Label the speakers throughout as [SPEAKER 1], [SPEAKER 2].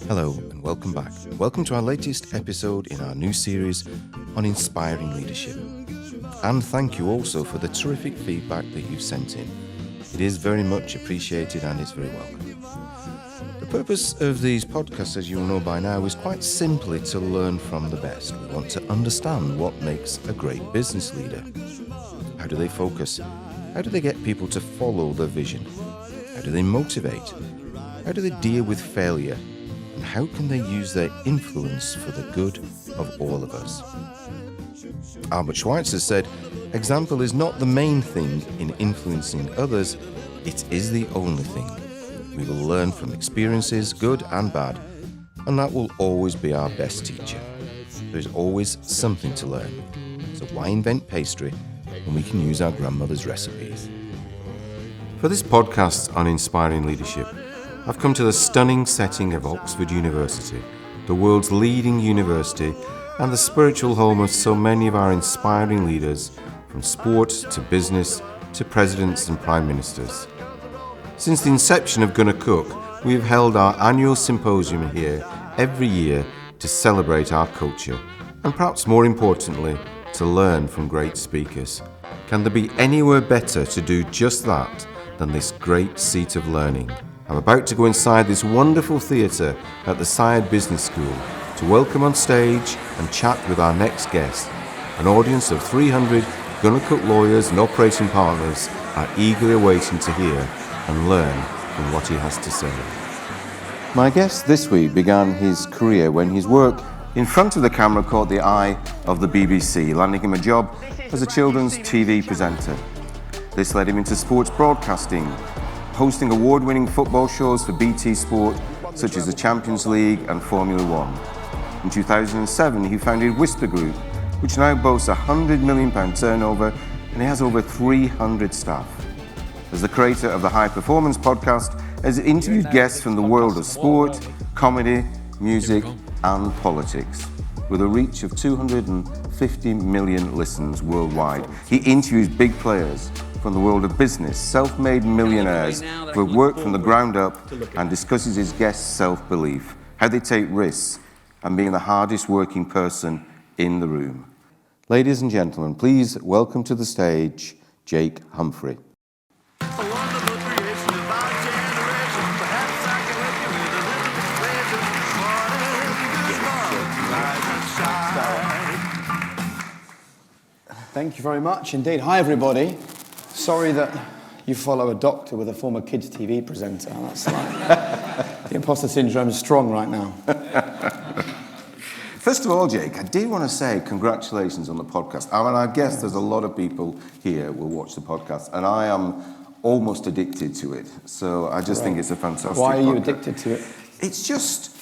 [SPEAKER 1] Hello and welcome back. Welcome to our latest episode in our new series on inspiring leadership. And thank you also for the terrific feedback that you've sent in. It is very much appreciated and it's very welcome. The purpose of these podcasts, as you'll know by now, is quite simply to learn from the best. We want to understand what makes a great business leader. How do they focus? How do they get people to follow their vision? How do they motivate? How do they deal with failure? And how can they use their influence for the good of all of us? Albert Schweitzer said, "Example is not the main thing in influencing others, it is the only thing. We will learn from experiences, good and bad, and that will always be our best teacher. There's always something to learn. So why invent pastry when we can use our grandmother's recipes?" For this podcast on inspiring leadership, I've come to the stunning setting of Oxford University, the world's leading university and the spiritual home of so many of our inspiring leaders, from sport to business to presidents and prime ministers. Since the inception of Gunner Cooke, we have held our annual symposium here every year to celebrate our culture and, perhaps more importantly, to learn from great speakers. Can there be anywhere better to do just that than this great seat of learning? I'm about to go inside this wonderful theatre at the Saïd Business School to welcome on stage and chat with our next guest. An audience of 300 Gunner Cooke lawyers and operating partners are eagerly awaiting to hear and learn from what he has to say. My guest this week began his career when his work in front of the camera caught the eye of the BBC, landing him a job as a children's TV presenter. This led him into sports broadcasting, hosting award-winning football shows for BT Sport, such as the Champions League and Formula One. In 2007, he founded Whisper Group, which now boasts a £100 million turnover, and he has over 300 staff. As the creator of the High Performance podcast, has interviewed guests from the world of sport, comedy, music, and politics. With a reach of 250 million listens worldwide, he interviews big players from the world of business, self-made millionaires who have worked from the ground up, and discusses his guests' self-belief, how they take risks, and being the hardest working person in the room. Ladies and gentlemen, please welcome to the stage Jake Humphrey.
[SPEAKER 2] Thank you very much indeed. Hi everybody. Sorry that you follow a doctor with a former kids TV presenter. That's like the imposter syndrome is strong right now.
[SPEAKER 1] First of all, Jake, I did want to say congratulations on the podcast. I mean, I guess there's a lot of people here will watch the podcast, and I am almost addicted to it. So I just think it's a fantastic
[SPEAKER 2] Why are you
[SPEAKER 1] podcast.
[SPEAKER 2] addicted to it?
[SPEAKER 1] It's just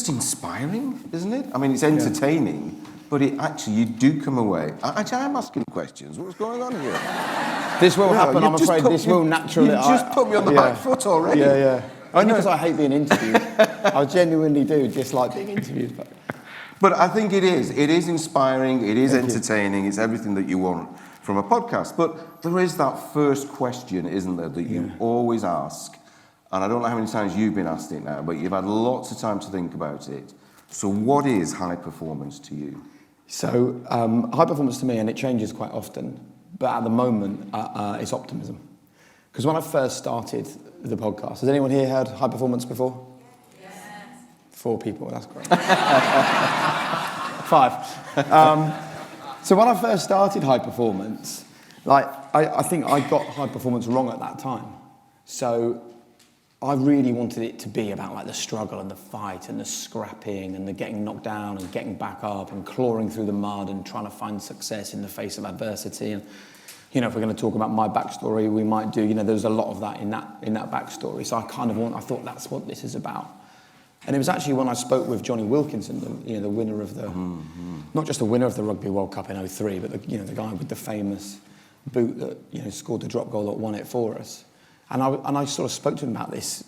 [SPEAKER 1] inspiring, isn't it? I mean, it's entertaining. But it actually, you do come away. I'm asking questions. What's going on here?
[SPEAKER 2] This will happen, I'm afraid. This will naturally...
[SPEAKER 1] You've just put me on the back foot already.
[SPEAKER 2] Yeah. Only because I hate being interviewed. I genuinely do dislike being interviewed.
[SPEAKER 1] But I think it is. It is inspiring. It is entertaining. It's everything that you want from a podcast. But there is that first question, isn't there, that you always ask. And I don't know how many times you've been asked it now, but you've had lots of time to think about it. So what is high performance to you?
[SPEAKER 2] So, high performance to me, and it changes quite often, but at the moment, it's optimism. Because when I first started the podcast, has anyone here heard high performance before? Yes. 4 people, that's great. 5. So when I first started high performance, I think I got high performance wrong at that time. So I really wanted it to be about the struggle and the fight and the scrapping and the getting knocked down and getting back up and clawing through the mud and trying to find success in the face of adversity. And, if we're going to talk about my backstory, we might do, there's a lot of that in that backstory. So I thought that's what this is about. And it was actually when I spoke with Johnny Wilkinson, the winner of the, not just the winner of the Rugby World Cup in 2003, but the guy with the famous boot that, scored the drop goal that won it for us. And I sort of spoke to him about this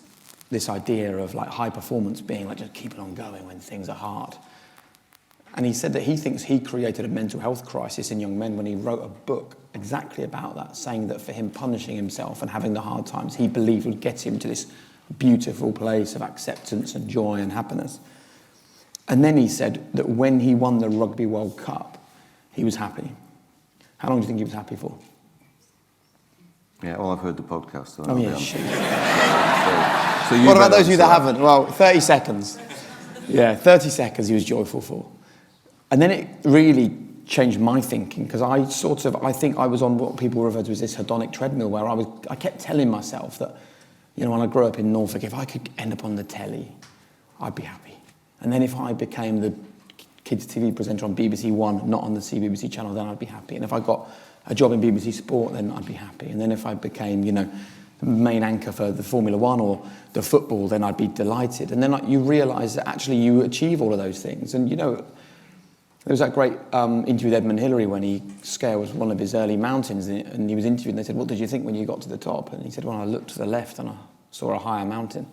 [SPEAKER 2] idea of high performance being just keeping on going when things are hard. And he said that he thinks he created a mental health crisis in young men when he wrote a book exactly about that, saying that for him punishing himself and having the hard times, he believed would get him to this beautiful place of acceptance and joy and happiness. And then he said that when he won the Rugby World Cup, he was happy. How long do you think he was happy for?
[SPEAKER 1] Yeah, well, I've heard the podcast. So
[SPEAKER 2] Oh, yeah, shit.
[SPEAKER 1] So
[SPEAKER 2] What about those of you that haven't? Well, 30 seconds. Yeah, 30 seconds he was joyful for. And then it really changed my thinking, because I think I was on what people refer to as this hedonic treadmill, where I kept telling myself that, you know, when I grew up in Norfolk, if I could end up on the telly, I'd be happy. And then if I became the kids' TV presenter on BBC One, not on the CBBC channel, then I'd be happy. And if I got a job in BBC Sport, then I'd be happy. And then if I became, you know, the main anchor for the Formula One or the football, then I'd be delighted. And then you realise that actually you achieve all of those things. And, you know, there was that great interview with Edmund Hillary when he scaled one of his early mountains, and he was interviewed, and they said, "What did you think when you got to the top?" And he said, "Well, I looked to the left and I saw a higher mountain."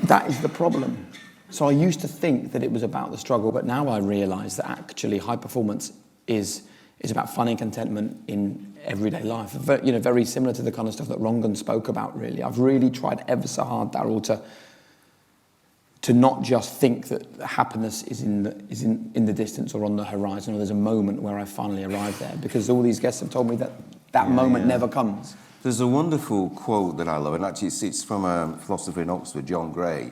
[SPEAKER 2] That is the problem. So I used to think that it was about the struggle, but now I realise that actually high performance is about fun and contentment in everyday life. You know, very similar to the kind of stuff that Rongan spoke about, really. I've really tried ever so hard, Darryl, to not just think that happiness is in the distance or on the horizon, or there's a moment where I finally arrive there, because all these guests have told me that moment never comes.
[SPEAKER 1] There's a wonderful quote that I love, and actually it's from a philosopher in Oxford, John Gray,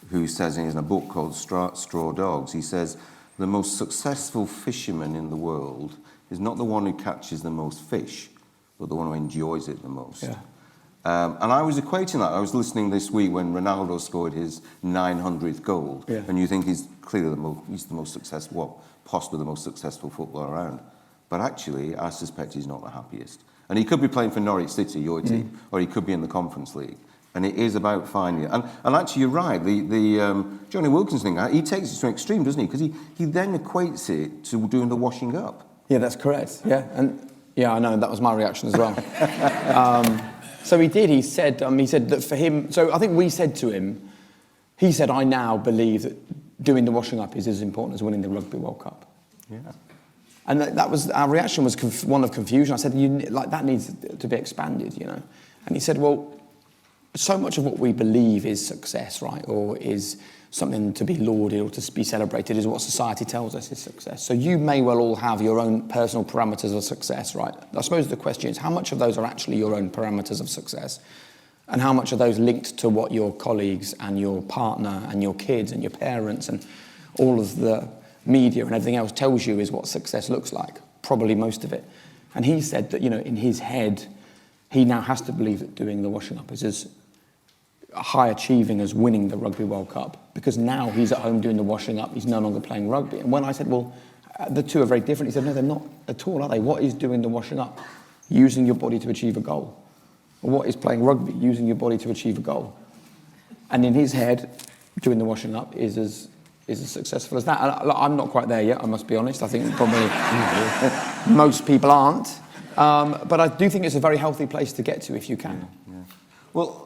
[SPEAKER 1] who says in a book called Straw Dogs, he says, "The most successful fisherman in the world is not the one who catches the most fish, but the one who enjoys it the most."
[SPEAKER 2] Yeah.
[SPEAKER 1] And I was equating that. I was listening this week when Ronaldo scored his 900th goal, and you think he's clearly he's the most successful, well, possibly the most successful footballer around. But actually, I suspect he's not the happiest. And he could be playing for Norwich City, your team, or he could be in the Conference League. And it is about finding it. And actually, you're right. The Johnny Wilkins thing, he takes it to an extreme, doesn't he? Because he then equates it to doing the washing up.
[SPEAKER 2] Yeah, that's correct. Yeah, and yeah, I know that was my reaction as well. So he did. He said that for him. So I think we said to him, he said, "I now believe that doing the washing up is as important as winning the Rugby World Cup."
[SPEAKER 1] Yeah.
[SPEAKER 2] And that was our reaction was one of confusion. I said, that needs to be expanded, you know. And he said, well, so much of what we believe is success, right, or is something to be lauded or to be celebrated, is what society tells us is success. So you may well all have your own personal parameters of success, right? I suppose the question is, how much of those are actually your own parameters of success? And how much are those linked to what your colleagues and your partner and your kids and your parents and all of the media and everything else tells you is what success looks like? Probably most of it. And he said that, you know, in his head, he now has to believe that doing the washing up is as high achieving as winning the Rugby World Cup, because now he's at home doing the washing up, he's no longer playing rugby. And when I said, well, the two are very different, he said, no, they're not at all, are they? What is doing the washing up? Using your body to achieve a goal. Or what is playing rugby? Using your body to achieve a goal. And in his head, doing the washing up is as successful as that. And I'm not quite there yet, I must be honest. I think probably most people aren't. But I do think it's a very healthy place to get to if you can.
[SPEAKER 1] Yeah. Well,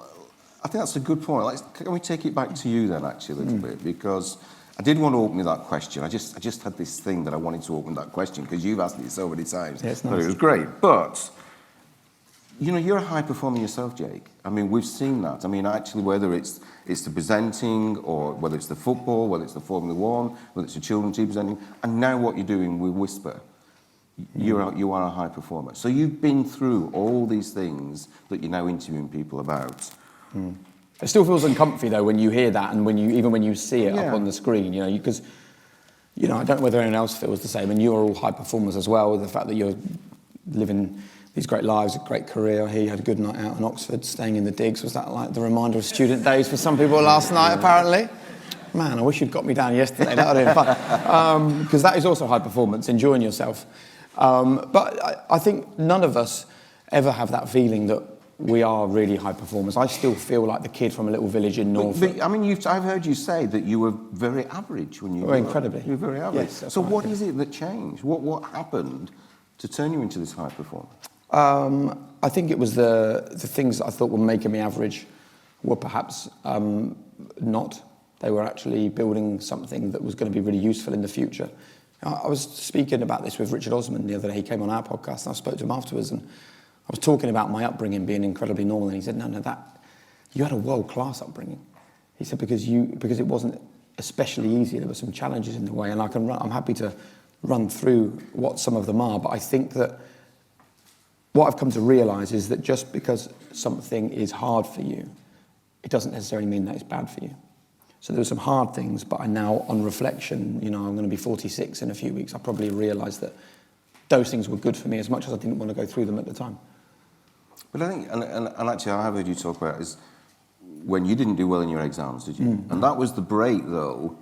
[SPEAKER 1] I think that's a good point. Can we take it back to you then, actually, a little bit? Because I did want to open with that question. I just had this thing that I wanted to open that question because you've asked it so many times.
[SPEAKER 2] Yeah, it's nice.
[SPEAKER 1] It was great. But, you know, you're a high performer yourself, Jake. I mean, we've seen that. I mean, actually, whether it's the presenting or whether it's the football, whether it's the Formula One, whether it's the children's team presenting, and now what you're doing with Whisper, you are a high performer. So you've been through all these things that you're now interviewing people about.
[SPEAKER 2] It still feels uncomfy though when you hear that, and even when you see it up on the screen, you know, because I don't know whether anyone else feels the same, and you're all high performers as well, with the fact that you're living these great lives, a great career. He had a good night out in Oxford, staying in the digs. Was that like the reminder of student days for some people last night, apparently? Man, I wish you'd got me down yesterday. That would have been fun. Because that is also high performance, enjoying yourself. But I think none of us ever have that feeling that we are really high performers. I still feel like the kid from a little village in Norfolk.
[SPEAKER 1] But I mean, I've heard you say that you were very average when you
[SPEAKER 2] were. Incredibly.
[SPEAKER 1] You were very average.
[SPEAKER 2] Yes,
[SPEAKER 1] so what is it that changed? What happened to turn you into this high performer?
[SPEAKER 2] I think it was the things that I thought were making me average were perhaps not. They were actually building something that was going to be really useful in the future. I was speaking about this with Richard Osman the other day. He came on our podcast and I spoke to him afterwards, and I was talking about my upbringing being incredibly normal, and he said, no, you had a world-class upbringing. He said, because it wasn't especially easy, there were some challenges in the way, and I'm happy to run through what some of them are, but I think that what I've come to realise is that just because something is hard for you, it doesn't necessarily mean that it's bad for you. So there were some hard things, but I now, on reflection, I'm going to be 46 in a few weeks, I probably realised that those things were good for me as much as I didn't want to go through them at the time.
[SPEAKER 1] But I think, and actually I have heard you talk about is when you didn't do well in your exams, did you? And that was the break, though,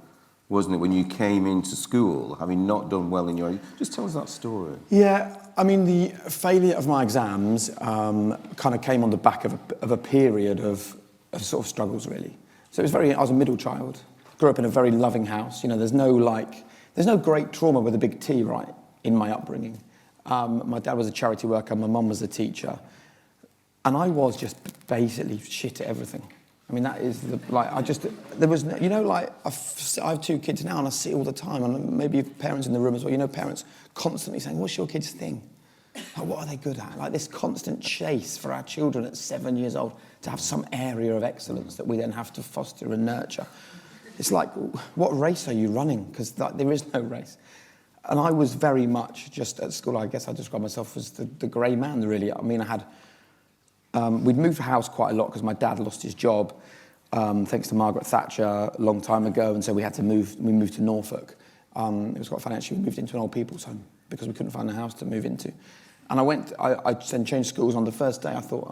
[SPEAKER 1] wasn't it, when you came into school, having not done well in your... Just tell us that story.
[SPEAKER 2] Yeah, I mean, the failure of my exams kind of came on the back of a period of sort of struggles, really. So I was a middle child, grew up in a very loving house. There's no great trauma with a big T, right, in my upbringing. My dad was a charity worker, my mum was a teacher, and I was just basically shit at everything. I mean, that is I have 2 kids now, and I see it all the time, and maybe parents in the room as well, parents constantly saying, what's your kid's thing? Like, what are they good at? Like this constant chase for our children at 7 years old to have some area of excellence that we then have to foster and nurture. It's like, what race are you running? Because there is no race. And I was very much just at school, I guess I describe myself as the grey man, really. I mean, we'd moved house quite a lot because my dad lost his job, thanks to Margaret Thatcher a long time ago, and so we had to move. We moved to Norfolk. It was quite financial. We moved into an old people's home because we couldn't find a house to move into. And I then changed schools. On the first day, I thought,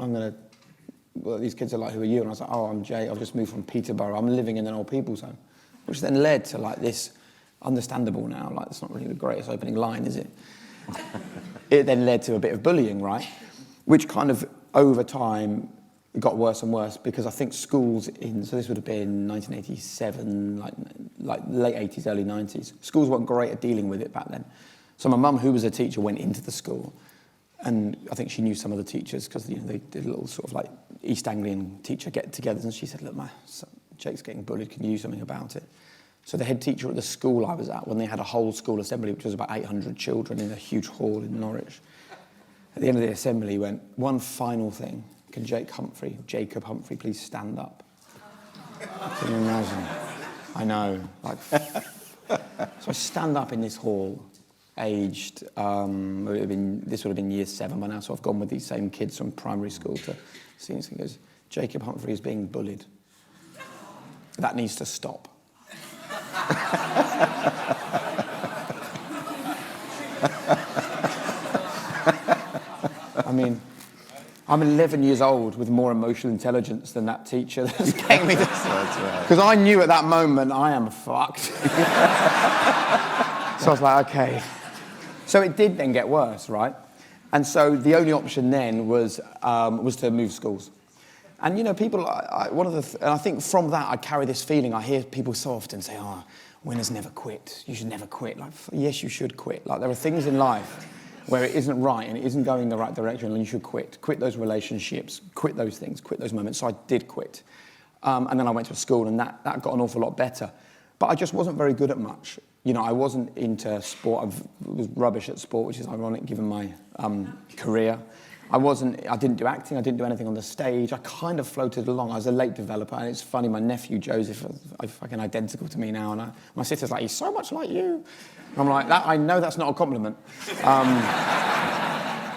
[SPEAKER 2] these kids are like, who are you? And I was like, I'm Jay. I've just moved from Peterborough. I'm living in an old people's home, which then led to this, understandable now, it's not really the greatest opening line, is it? It then led to a bit of bullying, right? Which kind of, over time, got worse and worse because I think schools so this would have been 1987, like late 80s, early 90s. Schools weren't great at dealing with it back then. So my mum, who was a teacher, went into the school, and I think she knew some of the teachers because they did a little sort of East Anglian teacher get-togethers, and she said, look, my son, Jake's getting bullied, can you do something about it? So the head teacher at the school I was at, when they had a whole school assembly, which was about 800 children in a huge hall in Norwich, at the end of the assembly, he went, one final thing. Can Jacob Humphrey, please stand up? Can you imagine? I know. So I stand up in this hall, aged, this would have been year 7 by now, so I've gone with these same kids from primary school to senior school. He goes, Jacob Humphrey is being bullied. That needs to stop. I mean, I'm 11 years old with more emotional intelligence than that teacher that's getting me this. Because I knew at that moment, I am fucked. So I was like, okay. So it did then get worse, right? And so the only option then was to move schools. And, people, and I think from that, I carry this feeling. I hear people so often say, winners never quit. You should never quit. Yes, you should quit. There are things in life where it isn't right and it isn't going in the right direction, and you should quit. Quit those relationships, quit those things, quit those moments. So I did quit. And then I went to a school, and that got an awful lot better. But I just wasn't very good at much. I wasn't into sport. I was rubbish at sport, which is ironic given my career. I didn't do acting, I didn't do anything on the stage. I kind of floated along. I was a late developer, and it's funny, my nephew Joseph is fucking identical to me now, and my sister's like, he's so much like you. And I'm like, I know that's not a compliment.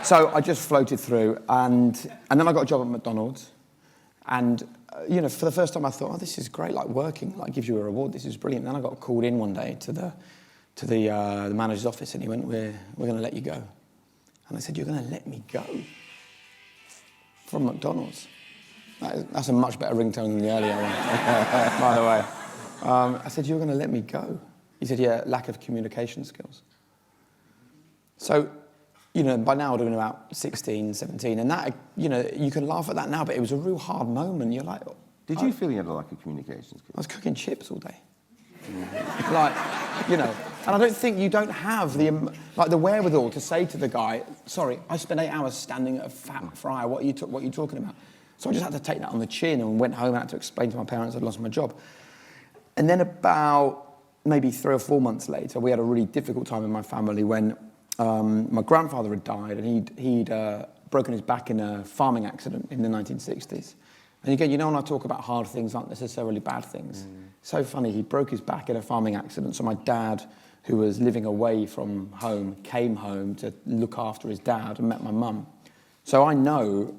[SPEAKER 2] So I just floated through, and then I got a job at McDonald's, and for the first time I thought, this is great, working, gives you a reward, this is brilliant. And then I got called in one day to the manager's office, and he went, we're going to let you go. And I said, you're going to let me go? From McDonald's. That's a much better ringtone than the earlier one, by the way. I said, you're going to let me go? He said, yeah, lack of communication skills. So, by now I'd have been about 16, 17, and that, you can laugh at that now, but it was a real hard moment. You're like...
[SPEAKER 1] Did you feel you had a lack of communication skills?
[SPEAKER 2] I was cooking chips all day. And I don't think you don't have the wherewithal to say to the guy, sorry, I spent 8 hours standing at a fat fryer, what are you talking about? So I just had to take that on the chin and went home and had to explain to my parents I'd lost my job. And then about maybe 3 or 4 months later, we had a really difficult time in my family when my grandfather had died, and he'd broken his back in a farming accident in the 1960s. And again, when I talk about hard things aren't necessarily bad things. So funny, he broke his back in a farming accident, so my dad, who was living away from home, came home to look after his dad and met my mum. So I know,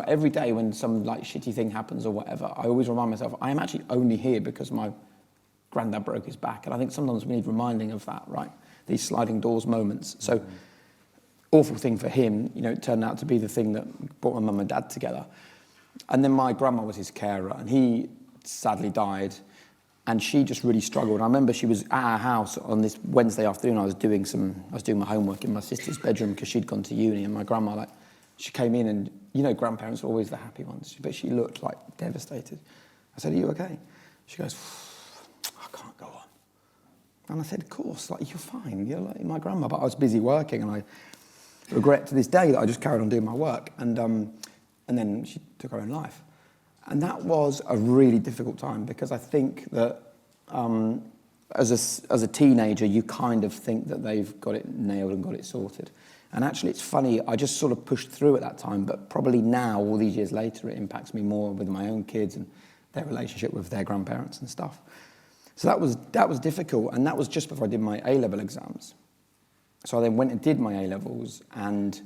[SPEAKER 2] every day when some like shitty thing happens or whatever, I always remind myself, I am actually only here because my granddad broke his back. And I think sometimes we need reminding of that, right? These sliding doors moments. So awful thing for him, it turned out to be the thing that brought my mum and dad together. And then my grandma was his carer, and he sadly died, and she just really struggled. I remember she was at our house on this Wednesday afternoon. I was doing my homework in my sister's bedroom because she'd gone to uni, and my grandma, she came in, and grandparents are always the happy ones, but she looked like devastated. I said, "Are you okay?" She goes, "I can't go on." And I said, "Of course, you're fine. You're like my grandma." But I was busy working, and I regret to this day that I just carried on doing my work. And then she took her own life. And that was a really difficult time because I think that as a teenager, you kind of think that they've got it nailed and got it sorted. And actually, it's funny, I just sort of pushed through at that time, but probably now, all these years later, it impacts me more with my own kids and their relationship with their grandparents and stuff. So that was difficult, and that was just before I did my A-level exams. So I then went and did my A-levels, and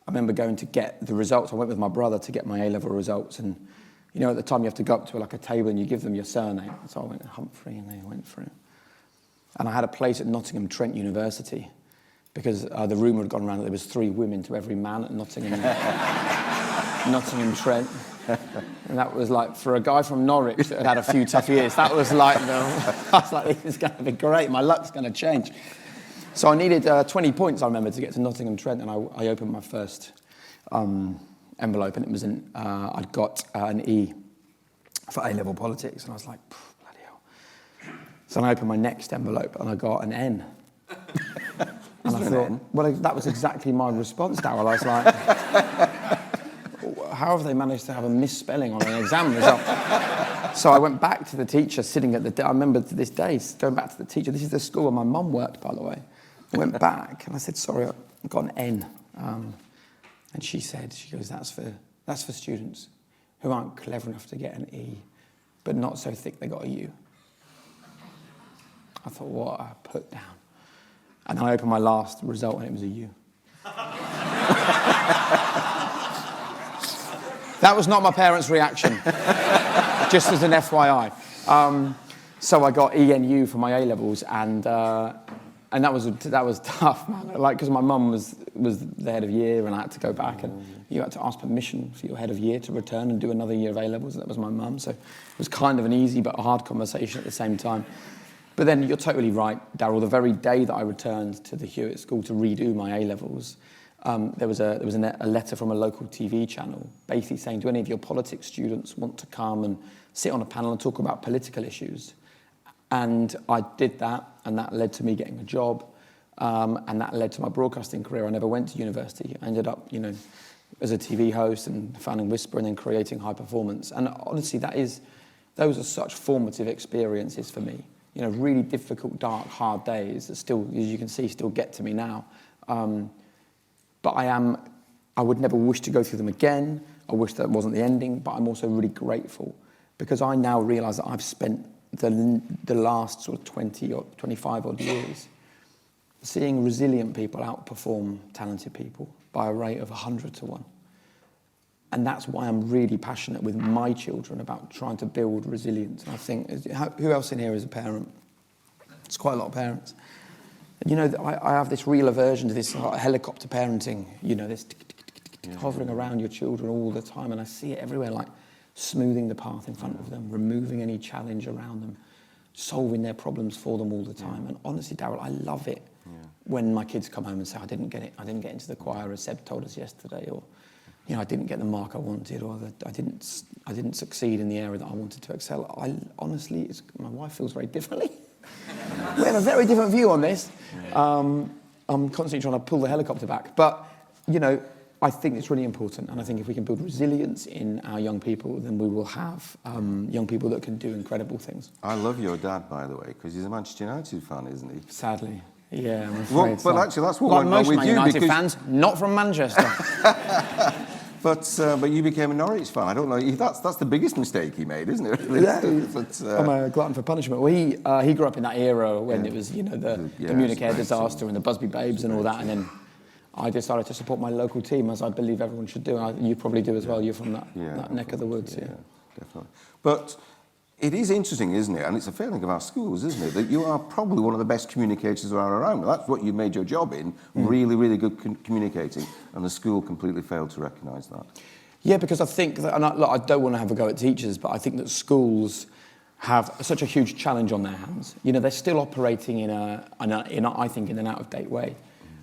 [SPEAKER 2] I remember going to get the results. I went with my brother to get my A-level results, and at the time you have to go up to a table and you give them your surname. So I went Humphrey, and they went through. And I had a place at Nottingham Trent University because the rumour had gone around that there was 3 women to every man at Nottingham Trent. And that was for a guy from Norwich that had had a few tough years, that was I was like, this is going to be great. My luck's going to change. So I needed 20 points, I remember, to get to Nottingham Trent, and I opened my first envelope, and it was I'd got an E for A-level politics, and I was like, bloody hell. So I opened my next envelope, and I got an N. And I thought, well, that was exactly my response, Darryl. I was like, how have they managed to have a misspelling on an exam result? So I went back to the teacher sitting at I remember to this day, going back to the teacher. This is the school where my mum worked, by the way. I went back and I said, "Sorry, I got an N." And she goes, that's for students who aren't clever enough to get an E, but not so thick they got a U. I thought, what a put down. And then I opened my last result and it was a U. That was not my parents' reaction, just as an FYI. So I got ENU for my A-levels, and that was tough, man. Because my mum was the head of year, and I had to go back, and you had to ask permission for your head of year to return and do another year of A-levels. That was my mum, so it was kind of an easy but hard conversation at the same time. But then you're totally right, Darryl. The very day that I returned to the Hewitt School to redo my A-levels, there was a letter from a local TV channel basically saying, do any of your politics students want to come and sit on a panel and talk about political issues? And I did that, and that led to me getting a job, and that led to my broadcasting career. I never went to university. I ended up, as a TV host and founding Whisper and then creating High Performance. And honestly, those are such formative experiences for me. Really difficult, dark, hard days that still, as you can see, still get to me now. But I would never wish to go through them again. I wish that wasn't the ending, but I'm also really grateful because I now realise that I've spent the last sort of 20 or 25 odd years seeing resilient people outperform talented people by a rate of 100 to 1. And that's why I'm really passionate with my children about trying to build resilience. And I think, who else in here is a parent? It's quite a lot of parents. And I have this real aversion to this helicopter parenting, this hovering around your children all the time. And I see it everywhere, smoothing the path in front of them, removing any challenge around them, solving their problems for them all the time. And honestly, Darryl, I love it when my kids come home and say, I didn't get into the choir as Seb told us yesterday, or I didn't get the mark I wanted, or that I didn't succeed in the area that I wanted to excel. Honestly, my wife feels very differently. We have a very different view on this. I'm constantly trying to pull the helicopter back. But, I think it's really important. And I think if we can build resilience in our young people, then we will have young people that can do incredible things.
[SPEAKER 1] I love your dad, by the way, because he's a Manchester United fan, isn't he?
[SPEAKER 2] Sadly. Yeah, I'm afraid.
[SPEAKER 1] Well, but actually, that's what
[SPEAKER 2] like
[SPEAKER 1] went
[SPEAKER 2] most
[SPEAKER 1] wrong with
[SPEAKER 2] Man
[SPEAKER 1] you.
[SPEAKER 2] United
[SPEAKER 1] because
[SPEAKER 2] fans, not from Manchester.
[SPEAKER 1] But you became a Norwich fan. I don't know. That's the biggest mistake he made, isn't it? Really?
[SPEAKER 2] Yeah, I'm a glutton for punishment. Well, he grew up in that era when it was, the Munich air disaster and the Busby Babes and all that, and then I decided to support my local team, as I believe everyone should do. You probably do as well. You're from that neck of the woods. Yeah,
[SPEAKER 1] definitely. But it is interesting, isn't it? And it's a failing of our schools, isn't it? That you are probably one of the best communicators there are around. That's what you made your job in, really, really good communicating. And the school completely failed to recognise that.
[SPEAKER 2] Yeah, because I think that, and I don't want to have a go at teachers, but I think that schools have such a huge challenge on their hands. They're still operating in an out-of-date way.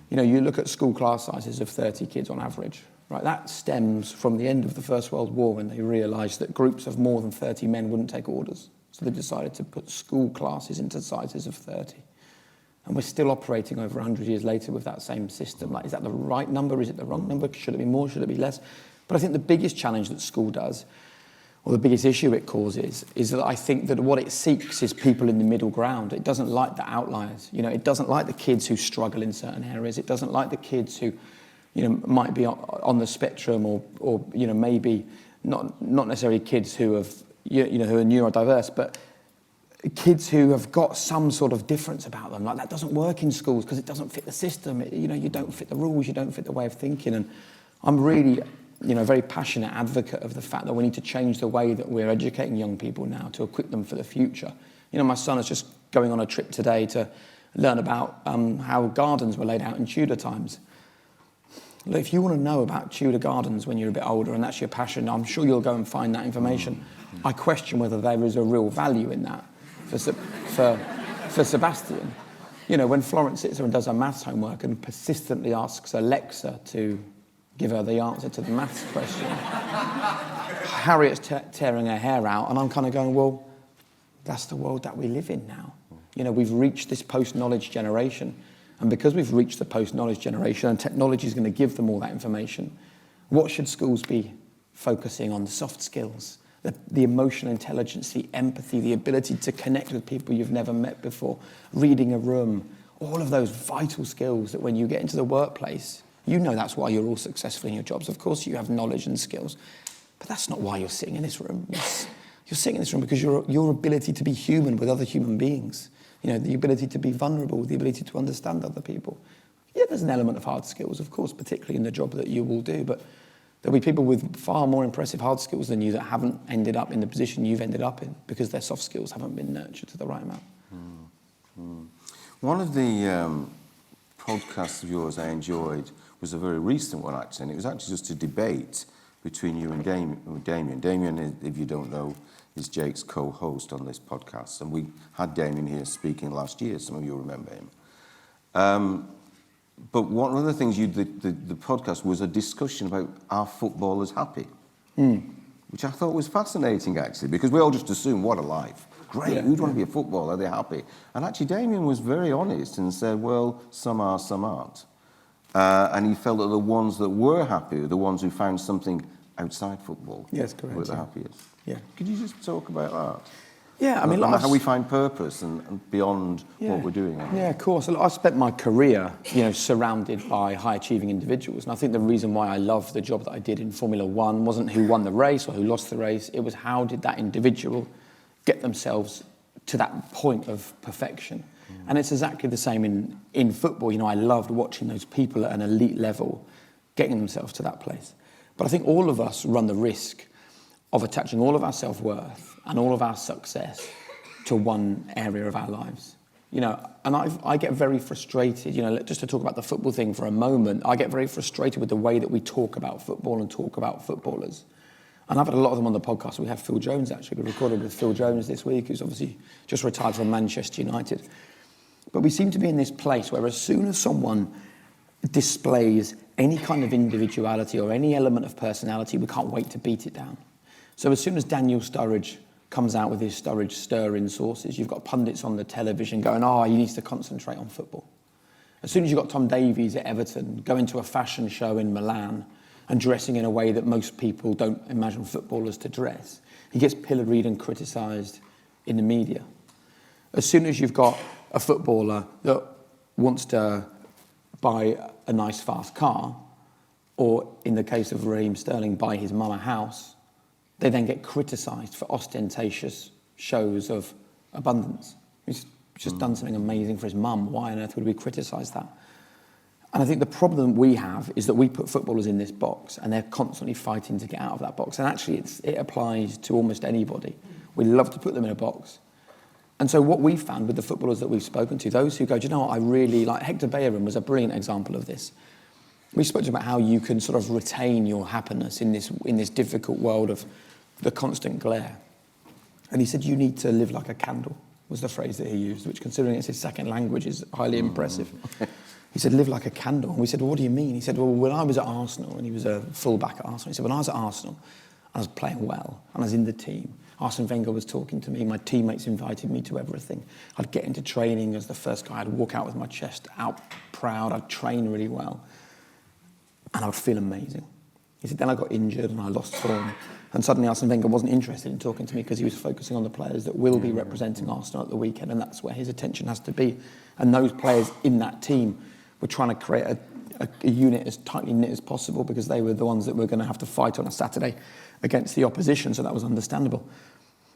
[SPEAKER 2] You look at school class sizes of 30 kids on average. Right, that stems from the end of the First World War when they realised that groups of more than 30 men wouldn't take orders. So they decided to put school classes into sizes of 30. And we're still operating over 100 years later with that same system. Like, is that the right number? Is it the wrong number? Should it be more? Should it be less? But I think the biggest challenge that school does, or the biggest issue it causes, is that I think that what it seeks is people in the middle ground. It doesn't like the outliers. It doesn't like the kids who struggle in certain areas. It doesn't like the kids who might be on the spectrum or maybe not necessarily kids who have, who are neurodiverse, but kids who have got some sort of difference about them. Like, that doesn't work in schools because it doesn't fit the system. You don't fit the rules, you don't fit the way of thinking. And I'm really, a very passionate advocate of the fact that we need to change the way that we're educating young people now to equip them for the future. My son is just going on a trip today to learn about how gardens were laid out in Tudor times. Look, if you want to know about Tudor gardens when you're a bit older and that's your passion, I'm sure you'll go and find that information. I question whether there is a real value in that for Sebastian. When Florence sits there and does her maths homework and persistently asks Alexa to give her the answer to the maths question, Harriet's tearing her hair out, and I'm kind of going, well, that's the world that we live in now. We've reached this post-knowledge generation. And because we've reached the post-knowledge generation and technology is going to give them all that information, what should schools be focusing on? The soft skills, the emotional intelligence, the empathy, the ability to connect with people you've never met before, reading a room, all of those vital skills that when you get into the workplace, that's why you're all successful in your jobs. Of course, you have knowledge and skills, but that's not why you're sitting in this room. You're sitting in this room because your ability to be human with other human beings. The ability to be vulnerable, the ability to understand other people. Yeah, there's an element of hard skills, of course, particularly in the job that you will do, but there'll be people with far more impressive hard skills than you that haven't ended up in the position you've ended up in because their soft skills haven't been nurtured to the right amount.
[SPEAKER 1] One of the podcasts of yours I enjoyed was a very recent one, actually, and it was actually just a debate between you and Damien. Damien, if you don't know, is Jake's co-host on this podcast, and we had Damien here speaking last year. Some of you remember him. But one of the things the podcast was a discussion about are footballers happy, which I thought was fascinating, actually, because we all just assume what a life. Great, who'd want to be a footballer? They're happy. And actually, Damien was very honest and said, well, some are, some aren't. And he felt that the ones that were happy were the ones who found something outside football.
[SPEAKER 2] Yes, correct.
[SPEAKER 1] Were the happiest.
[SPEAKER 2] Yeah.
[SPEAKER 1] Could you just talk about that?
[SPEAKER 2] Yeah, I mean,
[SPEAKER 1] how we find purpose and beyond what we're doing.
[SPEAKER 2] Yeah, of course. I've spent my career, surrounded by high-achieving individuals, and I think the reason why I love the job that I did in Formula One wasn't who won the race or who lost the race. It was how did that individual get themselves to that point of perfection. And it's exactly the same in football. I loved watching those people at an elite level getting themselves to that place. But I think all of us run the risk of attaching all of our self-worth and all of our success to one area of our lives. And I get very frustrated, just to talk about the football thing for a moment, I get very frustrated with the way that we talk about football and talk about footballers. And I've had a lot of them on the podcast. We have Phil Jones, actually. We recorded with Phil Jones this week, who's obviously just retired from Manchester United. But we seem to be in this place where as soon as someone displays any kind of individuality or any element of personality, we can't wait to beat it down. So as soon as Daniel Sturridge comes out with his Sturridge stir-in sauces, you've got pundits on the television going, he needs to concentrate on football. As soon as you've got Tom Davies at Everton going to a fashion show in Milan and dressing in a way that most people don't imagine footballers to dress, he gets pilloried and criticised in the media. As soon as you've got a footballer that wants to buy a nice fast car, or in the case of Raheem Sterling, buy his mum a house, they then get criticised for ostentatious shows of abundance. He's just done something amazing for his mum. Why on earth would we criticise that? And I think the problem we have is that we put footballers in this box and they're constantly fighting to get out of that box. And actually it applies to almost anybody. We love to put them in a box. And so what we've found with the footballers that we've spoken to, those who go, do you know what, I really like, Hector Bellerin was a brilliant example of this. We spoke to him about how you can sort of retain your happiness in this difficult world of the constant glare. And he said, you need to live like a candle, was the phrase that he used, which, considering it's his second language, is highly impressive. He said, live like a candle. And we said, well, what do you mean? He said, well, when I was at Arsenal, and he was a full-back at Arsenal, he said, when I was at Arsenal, I was playing well, and I was in the team. Arsene Wenger was talking to me, my teammates invited me to everything. I'd get into training as the first guy, I'd walk out with my chest out proud, I'd train really well, and I would feel amazing. He said, then I got injured and I lost form. And suddenly Arsene Wenger wasn't interested in talking to me because he was focusing on the players that will be representing Arsenal at the weekend, and that's where his attention has to be. And those players in that team were trying to create a unit as tightly knit as possible because they were the ones that were going to have to fight on a Saturday against the opposition, so that was understandable.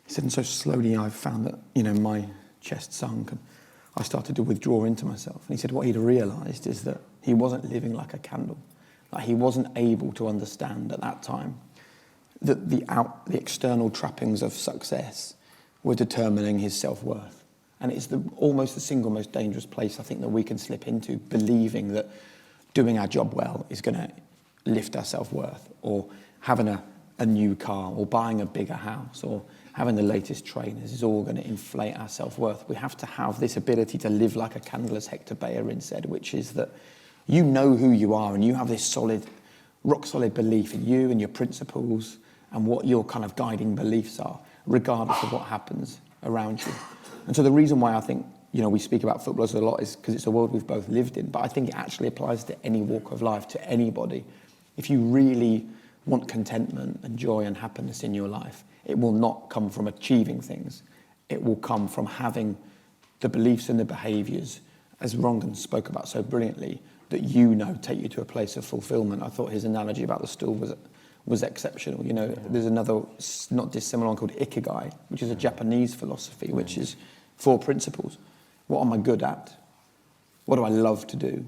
[SPEAKER 2] He said, and so slowly I found that, my chest sunk and I started to withdraw into myself. And he said what he'd realised is that he wasn't living like a candle. Like he wasn't able to understand at that time that the external trappings of success were determining his self-worth. And it's almost the single most dangerous place I think that we can slip into, believing that doing our job well is going to lift our self-worth, or having a new car, or buying a bigger house, or having the latest trainers is all going to inflate our self-worth. We have to have this ability to live like a candle, as Hector Bellerin said, which is that you know who you are and you have this rock-solid belief in you and your principles and what your kind of guiding beliefs are, regardless of what happens around you. And so the reason why I think, we speak about footballers a lot is because it's a world we've both lived in, but I think it actually applies to any walk of life, to anybody. If you really want contentment and joy and happiness in your life, it will not come from achieving things. It will come from having the beliefs and the behaviours, as Rongan spoke about so brilliantly, that take you to a place of fulfilment. I thought his analogy about the stool was exceptional. There's another not dissimilar one called Ikigai, which is a Japanese philosophy, which is 4 principles. What am I good at? What do I love to do?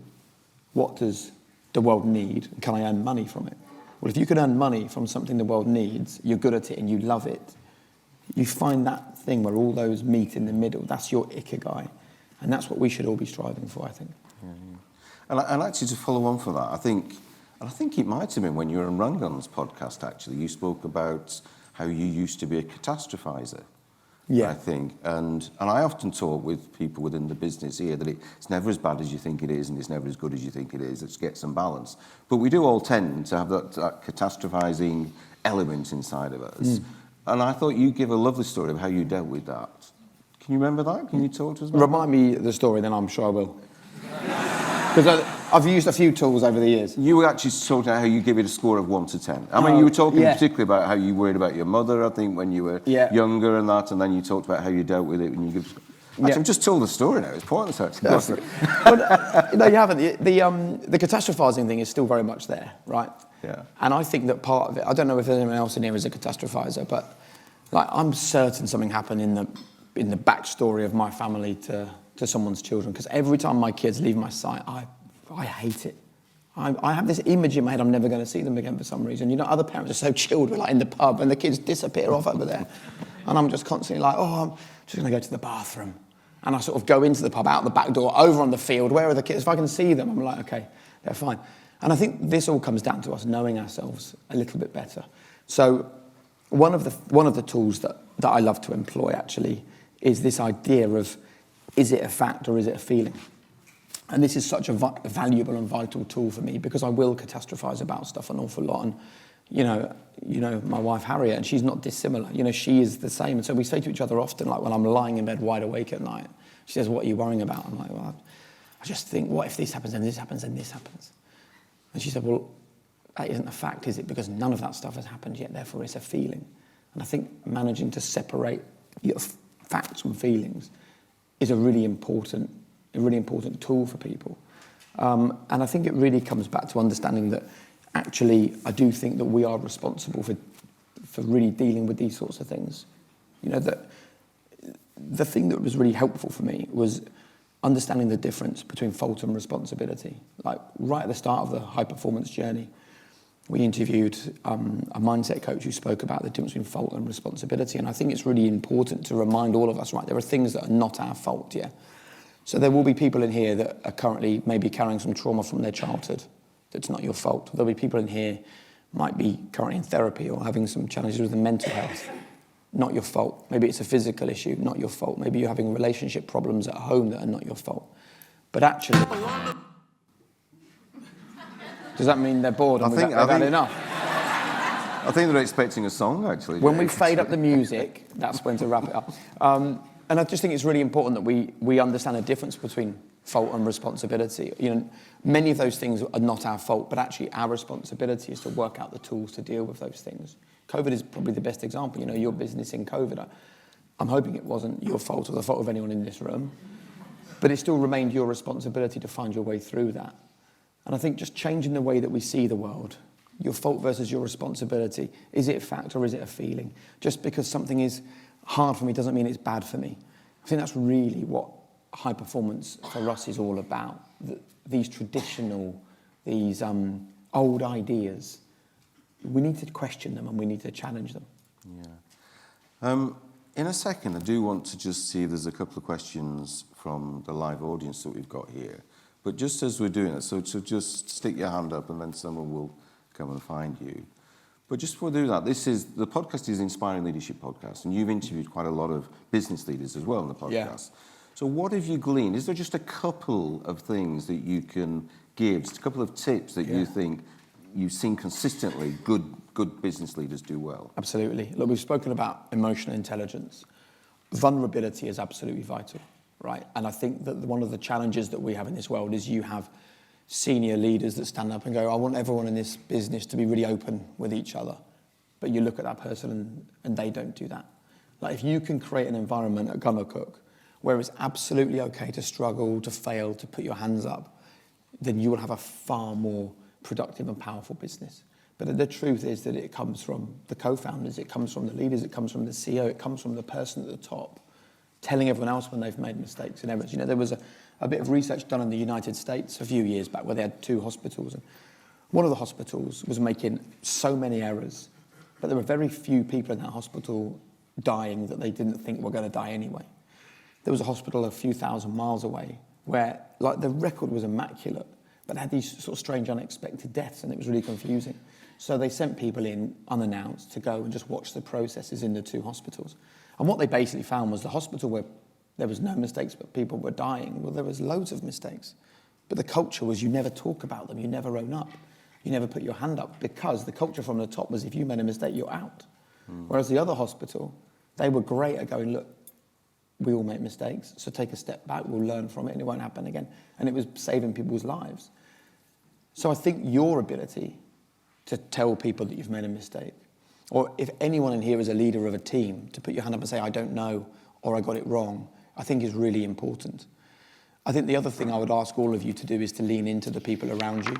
[SPEAKER 2] What does the world need? Can I earn money from it? Well, if you can earn money from something the world needs, you're good at it and you love it, you find that thing where all those meet in the middle. That's your Ikigai. And that's what we should all be striving for, I think.
[SPEAKER 1] Yeah. And actually, to follow on from that, I think it might have been when you were on Rangan's podcast, actually, you spoke about how you used to be a catastrophizer.
[SPEAKER 2] Yeah.
[SPEAKER 1] I think. And I often talk with people within the business here that it's never as bad as you think it is and it's never as good as you think it is. Let's get some balance. But we do all tend to have that catastrophizing element inside of us. And I thought you give a lovely story of how you dealt with that. Can you remember that? Can you talk to us about
[SPEAKER 2] Remind me the story, then I'm sure I will. Because I've used a few tools over the years.
[SPEAKER 1] You were actually talking about how you give it a score of 1 to 10. I mean, you were talking particularly about how you worried about your mother, I think, when you were younger and that, and then you talked about how you dealt with it when you give... Actually, I've just told the story now. It's pointless, actually.
[SPEAKER 2] No, you haven't. The catastrophizing thing is still very much there, right?
[SPEAKER 1] Yeah.
[SPEAKER 2] And I think that part of it, I don't know if anyone else in here is a catastrophizer, but I'm certain something happened in the backstory of my family to someone's children, because every time my kids leave my sight, I hate it. I have this image in my head I'm never going to see them again for some reason. Other parents are so chilled, we're in the pub and the kids disappear off over there. And I'm just constantly I'm just going to go to the bathroom. And I sort of go into the pub, out the back door, over on the field, where are the kids? If I can see them, I'm like, okay, they're fine. And I think this all comes down to us knowing ourselves a little bit better. So one of the tools that I love to employ, actually, is this idea of, is it a fact or is it a feeling? And this is such a valuable and vital tool for me, because I will catastrophize about stuff an awful lot. And, my wife Harriet, and she's not dissimilar. She is the same. And so we say to each other often, like when I'm lying in bed wide awake at night, she says, what are you worrying about? I'm like, well, I just think, what if this happens and this happens and this happens? And she said, well, that isn't a fact, is it? Because none of that stuff has happened yet, therefore it's a feeling. And I think managing to separate your facts from feelings is a really important tool for people. And I think it really comes back to understanding that actually, I do think that we are responsible for really dealing with these sorts of things. You know, that the thing that was really helpful for me was understanding the difference between fault and responsibility. Like right at the start of the high performance journey, we interviewed a mindset coach who spoke about the difference between fault and responsibility. And I think it's really important to remind all of us, right, there are things that are not our fault, yeah? So there will be people in here that are currently maybe carrying some trauma from their childhood. That's not your fault. There'll be people in here might be currently in therapy or having some challenges with their mental health. Not your fault. Maybe it's a physical issue, not your fault. Maybe you're having relationship problems at home that are not your fault. But actually, does that mean they're bored and they've had enough?
[SPEAKER 1] I think they're expecting a song, actually.
[SPEAKER 2] When we fade up the music, that's when to wrap it up. And I just think it's really important that we understand the difference between fault and responsibility. You know, many of those things are not our fault, but actually our responsibility is to work out the tools to deal with those things. COVID is probably the best example. You know, your business in COVID, I'm hoping it wasn't your fault or the fault of anyone in this room, but it still remained your responsibility to find your way through that. And I think just changing the way that we see the world, your fault versus your responsibility, is it a fact or is it a feeling? Just because something is hard for me doesn't mean it's bad for me. I think that's really what high performance for us is all about. These traditional, these old ideas, we need to question them and we need to challenge them.
[SPEAKER 1] Yeah. In a second, I do want to just see if there's a couple of questions from the live audience that we've got here. But just as we're doing it, so just stick your hand up and then someone will come and find you. But just before we do that, the podcast is Inspiring Leadership Podcast, and you've interviewed quite a lot of business leaders as well in the podcast. Yeah. So what have you gleaned? Is there just a couple of things that you can give, just a couple of tips that you think you've seen consistently good business leaders do well?
[SPEAKER 2] Absolutely. Look, we've spoken about emotional intelligence. Vulnerability is absolutely vital, right? And I think that one of the challenges that we have in this world is you have senior leaders that stand up and go, I want everyone in this business to be really open with each other. But you look at that person and they don't do that. Like if you can create an environment at gunnercooke where it's absolutely okay to struggle, to fail, to put your hands up, then you will have a far more productive and powerful business. But the truth is that it comes from the co-founders, it comes from the leaders, it comes from the CEO, it comes from the person at the top telling everyone else when they've made mistakes and errors. You know, there was a bit of research done in the United States a few years back where they had 2 hospitals. And one of the hospitals was making so many errors, but there were very few people in that hospital dying that they didn't think were going to die anyway. There was a hospital a few thousand miles away where like the record was immaculate, but they had these sort of strange unexpected deaths and it was really confusing. So they sent people in unannounced to go and just watch the processes in the 2 hospitals. And what they basically found was the hospital where there was no mistakes but people were dying, well, there was loads of mistakes. But the culture was you never talk about them, you never own up, you never put your hand up, because the culture from the top was if you made a mistake, you're out. Whereas the other hospital, they were great at going, look, we all make mistakes, so take a step back, we'll learn from it and it won't happen again. And it was saving people's lives. So I think your ability to tell people that you've made a mistake, or if anyone in here is a leader of a team, to put your hand up and say, I don't know, or I got it wrong, I think is really important. I think the other thing I would ask all of you to do is to lean into the people around you.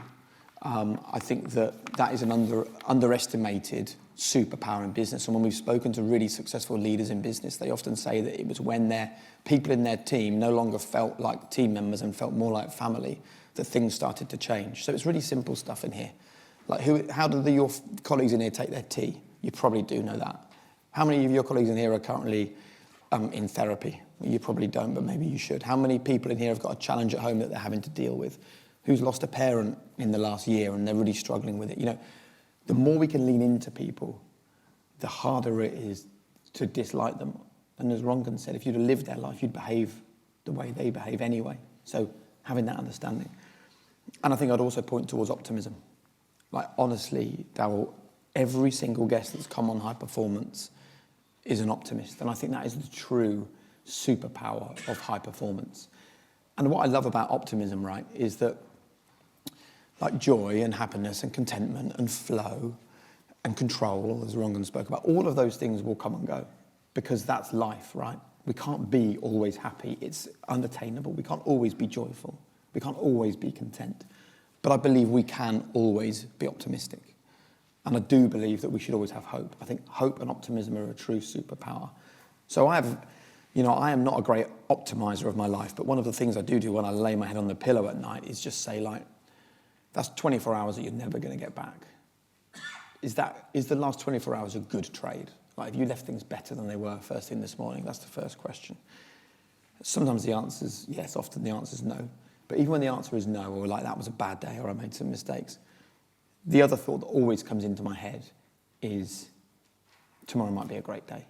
[SPEAKER 2] I think that is an underestimated superpower in business. And when we've spoken to really successful leaders in business, they often say that it was when their people in their team no longer felt like team members and felt more like family that things started to change. So it's really simple stuff in here. Like how do your colleagues in here take their tea? You probably do know that. How many of your colleagues in here are currently in therapy? You probably don't, but maybe you should. How many people in here have got a challenge at home that they're having to deal with? Who's lost a parent in the last year and they're really struggling with it? You know, the more we can lean into people, the harder it is to dislike them. And as Rongan said, if you'd have lived their life, you'd behave the way they behave anyway. So having that understanding. And I think I'd also point towards optimism. Like, honestly, Darryl, every single guest that's come on High Performance is an optimist. And I think that is the true superpower of high performance. And what I love about optimism, right, is that like joy and happiness and contentment and flow and control, as Rongan spoke about, all of those things will come and go because that's life, right? We can't be always happy. It's unattainable. We can't always be joyful. We can't always be content. But I believe we can always be optimistic. And I do believe that we should always have hope. I think hope and optimism are a true superpower. So I am not a great optimizer of my life, but one of the things I do when I lay my head on the pillow at night is just say, like, that's 24 hours that you're never going to get back. Is the last 24 hours a good trade? Like, if you left things better than they were first thing this morning, that's the first question. Sometimes the answer is yes, often the answer is no. But even when the answer is no, or like that was a bad day, or I made some mistakes, the other thought that always comes into my head is tomorrow might be a great day.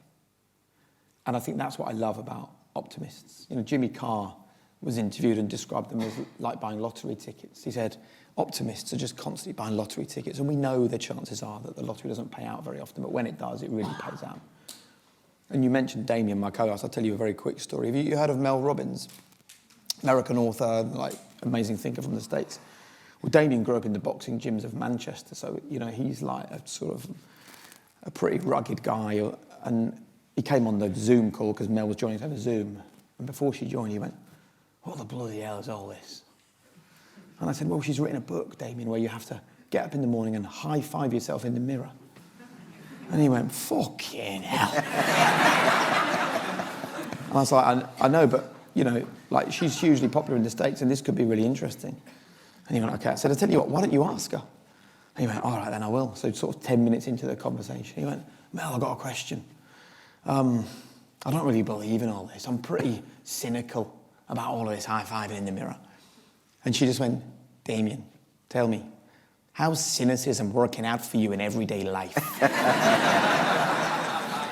[SPEAKER 2] And I think that's what I love about optimists. You know, Jimmy Carr was interviewed and described them as like buying lottery tickets. He said, optimists are just constantly buying lottery tickets, and we know the chances are that the lottery doesn't pay out very often, but when it does, it really pays out. And you mentioned Damien, my co-host. I'll tell you a very quick story. Have you heard of Mel Robbins? American author, like amazing thinker from the States. Well, Damien grew up in the boxing gyms of Manchester, so, you know, he's like a sort of a pretty rugged guy, and he came on the Zoom call because Mel was joining us over Zoom, and before she joined, he went, "What the bloody hell is all this?" And I said, "Well, she's written a book, Damien, where you have to get up in the morning and high-five yourself in the mirror." And he went, "Fucking hell." And I was like, I know, but, you know, like, she's hugely popular in the States, and this could be really interesting. And he went, "Okay." I said, "I tell you what, why don't you ask her?" And he went, "All right, then I will." So sort of 10 minutes into the conversation, he went, "Mel, I've got a question. I don't really believe in all this. I'm pretty cynical about all of this high-fiving in the mirror." And she just went, "Damien, tell me, how's cynicism working out for you in everyday life?"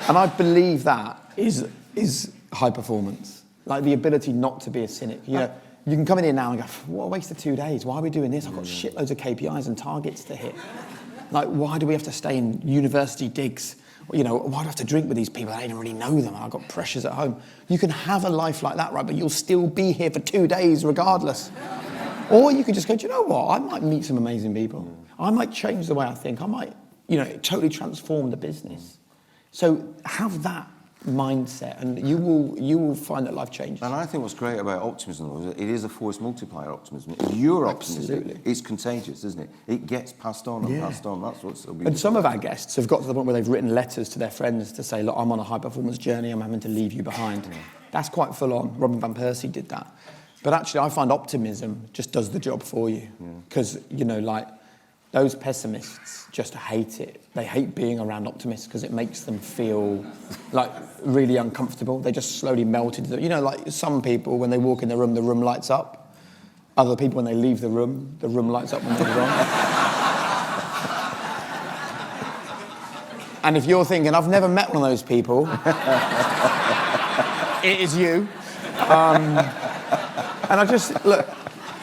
[SPEAKER 2] And I believe that is high performance. Like, the ability not to be a cynic. You know, you can come in here now and go, "What a waste of 2 days. Why are we doing this? I've got shitloads of KPIs and targets to hit. Like, why do we have to stay in university digs? You know, why do I have to drink with these people? I don't even really know them. I've got pressures at home." You can have a life like that, right? But you'll still be here for 2 days regardless. Or you could just go, "Do you know what? I might meet some amazing people. I might change the way I think. I might, you know, totally transform the business." So have that mindset, and you will find that life changes.
[SPEAKER 1] And I think what's great about optimism is it is a force multiplier. Optimism. If you're optimistic,
[SPEAKER 2] Absolutely.
[SPEAKER 1] it's contagious, isn't it? It gets passed on and passed on. That's what's so beautiful.
[SPEAKER 2] And some of our guests have got to the point where they've written letters to their friends to say, "Look, I'm on a high performance journey. I'm having to leave you behind." That's quite full on. Robin van Persie did that. But actually, I find optimism just does the job for you, because you know, like, those pessimists just hate it. They hate being around optimists because it makes them feel like really uncomfortable. They just slowly melt into, you know, like some people, when they walk in the room lights up. Other people, when they leave the room lights up when they're wrong. And if you're thinking, "I've never met one of those people," it is you. And I just, look,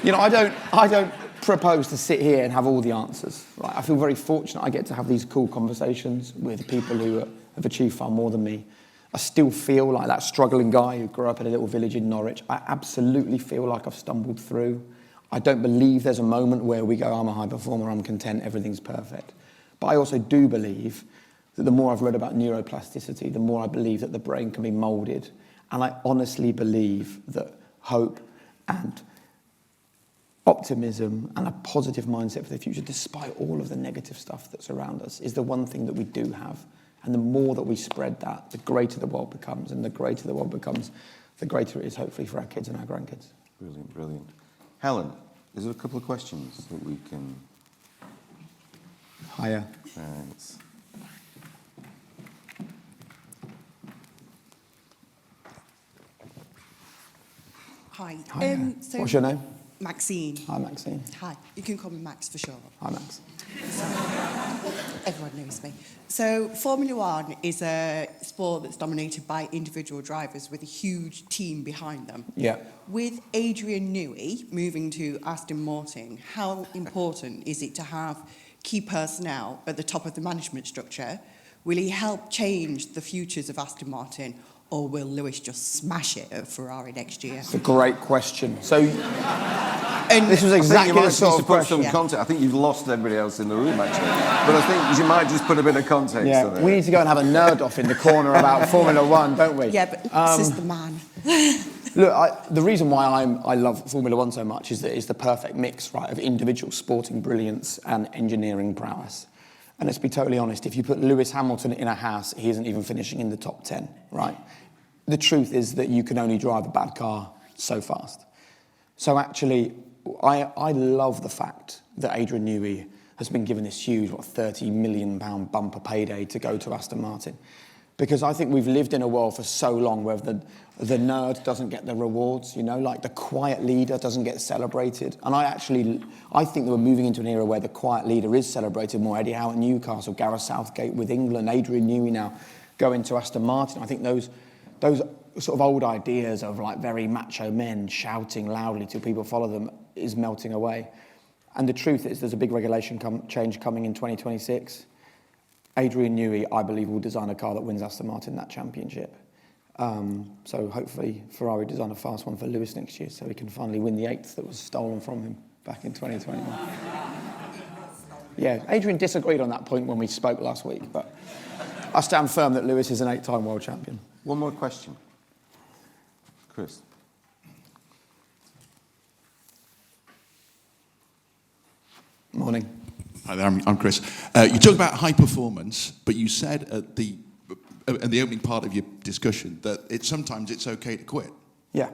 [SPEAKER 2] you know, I don't propose to sit here and have all the answers. Right? I feel very fortunate I get to have these cool conversations with people who have achieved far more than me. I still feel like that struggling guy who grew up in a little village in Norwich. I absolutely feel like I've stumbled through. I don't believe there's a moment where we go, "I'm a high performer, I'm content, everything's perfect." But I also do believe that the more I've read about neuroplasticity, the more I believe that the brain can be moulded. And I honestly believe that hope and optimism and a positive mindset for the future, despite all of the negative stuff that's around us, is the one thing that we do have. And the more that we spread that, the greater the world becomes. And the greater the world becomes, the greater it is, hopefully, for our kids and our grandkids.
[SPEAKER 1] Brilliant, brilliant. Helen, is there a couple of questions that we can...
[SPEAKER 2] Hiya.
[SPEAKER 1] Thanks.
[SPEAKER 3] Hi.
[SPEAKER 2] So what's your name?
[SPEAKER 3] Maxine.
[SPEAKER 2] Hi, Maxine.
[SPEAKER 3] Hi. You can call me Max for sure.
[SPEAKER 2] Hi, Max.
[SPEAKER 3] Everyone knows me. So Formula One is a sport that's dominated by individual drivers with a huge team behind them.
[SPEAKER 2] Yeah.
[SPEAKER 3] With Adrian Newey moving to Aston Martin, how important is it to have key personnel at the top of the management structure? Will he help change the futures of Aston Martin, or will Lewis just smash it at Ferrari next year?
[SPEAKER 2] It's a great question. So This was
[SPEAKER 1] I think you
[SPEAKER 2] exactly
[SPEAKER 1] might
[SPEAKER 2] the
[SPEAKER 1] need
[SPEAKER 2] sort
[SPEAKER 1] to
[SPEAKER 2] of
[SPEAKER 1] put
[SPEAKER 2] question.
[SPEAKER 1] some context. I think you've lost everybody else in the room, actually. But I think you might just put a bit of context
[SPEAKER 2] Yeah,
[SPEAKER 1] on it.
[SPEAKER 2] we need to go and have a nerd off in the corner about Formula One, don't we?
[SPEAKER 3] Yeah, but this is the man.
[SPEAKER 2] Look, the reason why I love Formula One so much is that it's the perfect mix, right, of individual sporting brilliance and engineering prowess. And let's be totally honest, if you put Lewis Hamilton in a house, he isn't even finishing in the top 10, right? The truth is that you can only drive a bad car so fast. So actually, I love the fact that Adrian Newey has been given this huge, £30 million bumper payday to go to Aston Martin. Because I think we've lived in a world for so long where the nerd doesn't get the rewards, you know, like the quiet leader doesn't get celebrated. And I think that we're moving into an era where the quiet leader is celebrated more. Eddie Howe at Newcastle, Gareth Southgate with England, Adrian Newey now going to Aston Martin. I think those sort of old ideas of like very macho men shouting loudly till people follow them is melting away. And the truth is there's a big regulation change coming in 2026. Adrian Newey, I believe, will design a car that wins Aston Martin that championship. So hopefully Ferrari design a fast one for Lewis next year so he can finally win the 8th that was stolen from him back in 2021. Yeah, Adrian disagreed on that point when we spoke last week, but I stand firm that Lewis is an 8-time world champion.
[SPEAKER 1] One more question. Chris.
[SPEAKER 2] Morning.
[SPEAKER 4] Hi there, I'm Chris. You talked about high performance, but you said at the opening part of your discussion that sometimes it's okay to quit.
[SPEAKER 2] Yeah.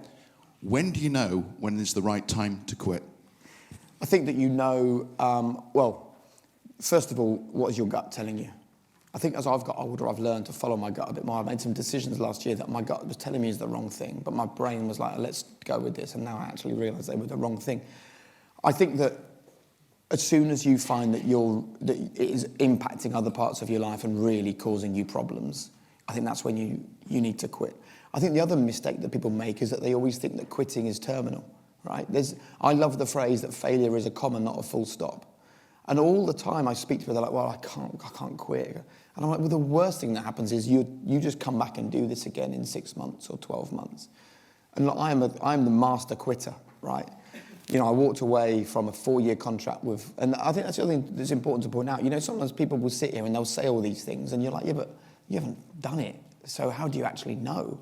[SPEAKER 4] When do you know when is the right time to quit?
[SPEAKER 2] I think that you know, well, first of all, what is your gut telling you? I think as I've got older, I've learned to follow my gut a bit more. I made some decisions last year that my gut was telling me is the wrong thing, but my brain was like, let's go with this, and now I actually realise they were the wrong thing. I think that as soon as you find that it is impacting other parts of your life and really causing you problems, I think that's when you need to quit. I think the other mistake that people make is that they always think that quitting is terminal, right? I love the phrase that failure is a comma, not a full stop. And all the time I speak to people, they're like, well, I can't quit. And I'm like, well, the worst thing that happens is you just come back and do this again in 6 months or 12 months. And look, I'm the master quitter, right? You know, I walked away from a 4-year contract with, and I think that's the other thing that's important to point out. You know, sometimes people will sit here and they'll say all these things, and you're like, yeah, but you haven't done it. So how do you actually know?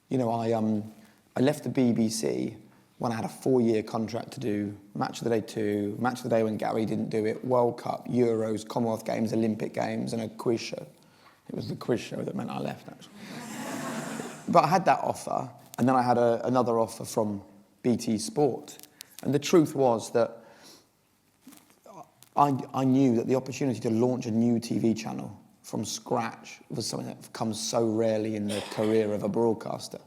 [SPEAKER 2] You know, I left the BBC when I had a 4-year contract to do Match of the Day 2, Match of the Day when Gary didn't do it, World Cup, Euros, Commonwealth Games, Olympic Games, and a quiz show. It was the quiz show that meant I left, actually. But I had that offer, and then I had another offer from BT Sport. And the truth was that I knew that the opportunity to launch a new TV channel from scratch was something that comes so rarely in the career of a broadcaster.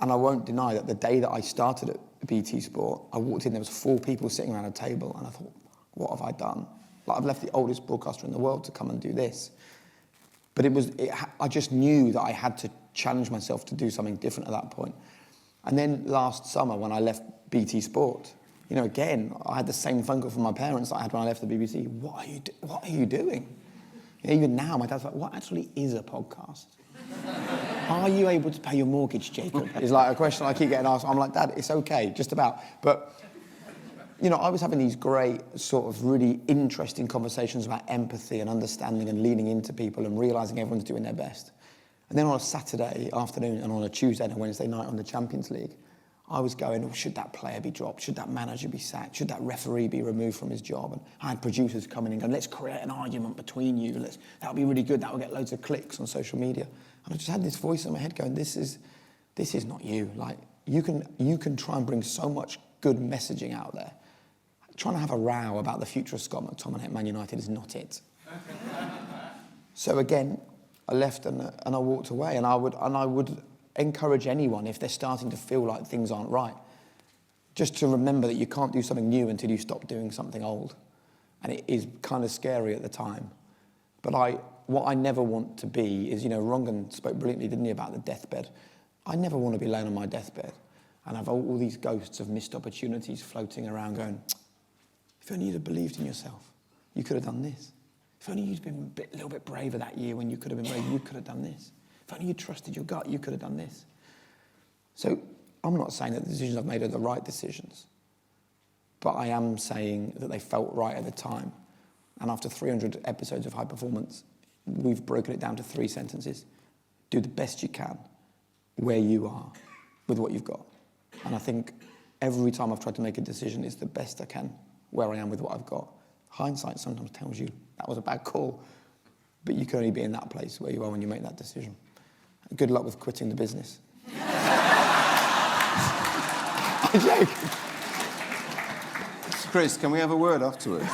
[SPEAKER 2] And I won't deny that the day that I started at BT Sport, I walked in, there was 4 people sitting around a table, and I thought, what have I done? Like, I've left the oldest broadcaster in the world to come and do this. But I just knew that I had to challenge myself to do something different at that point. And then last summer, when I left BT Sport, you know, again, I had the same phone call from my parents that I had when I left the BBC. What are you doing? You know, even now, my dad's like, what actually is a podcast? Are you able to pay your mortgage, Jacob? It's like a question I keep getting asked. I'm like, Dad, it's okay, just about. But, you know, I was having these great sort of really interesting conversations about empathy and understanding and leaning into people and realising everyone's doing their best. And then on a Saturday afternoon and on a Tuesday and a Wednesday night on the Champions League, I was going, oh, should that player be dropped? Should that manager be sacked? Should that referee be removed from his job? And I had producers coming in and going, let's create an argument between you. That'll be really good. That'll get loads of clicks on social media. And I just had this voice in my head going, this is not you. Like, you can try and bring so much good messaging out there. Trying to have a row about the future of Scott McTominay at Man United is not it. So again, I left and I walked away, and I would encourage anyone, if they're starting to feel like things aren't right, just to remember that you can't do something new until you stop doing something old. And it is kind of scary at the time. But what I never want to be is, you know, Rongan spoke brilliantly, didn't he, about the deathbed. I never want to be laying on my deathbed and have all these ghosts of missed opportunities floating around going, if only you'd have believed in yourself, you could have done this. If only you'd been a little bit braver that year when you could have been brave, you could have done this. If only you trusted your gut, you could have done this. So I'm not saying that the decisions I've made are the right decisions, but I am saying that they felt right at the time. And after 300 episodes of High Performance, we've broken it down to 3 sentences. Do the best you can where you are with what you've got. And I think every time I've tried to make a decision, it's the best I can where I am with what I've got. Hindsight sometimes tells you that was a bad call, but you can only be in that place where you are when you make that decision. Good luck with quitting the business. I'm joking.
[SPEAKER 1] Chris, can we have a word afterwards?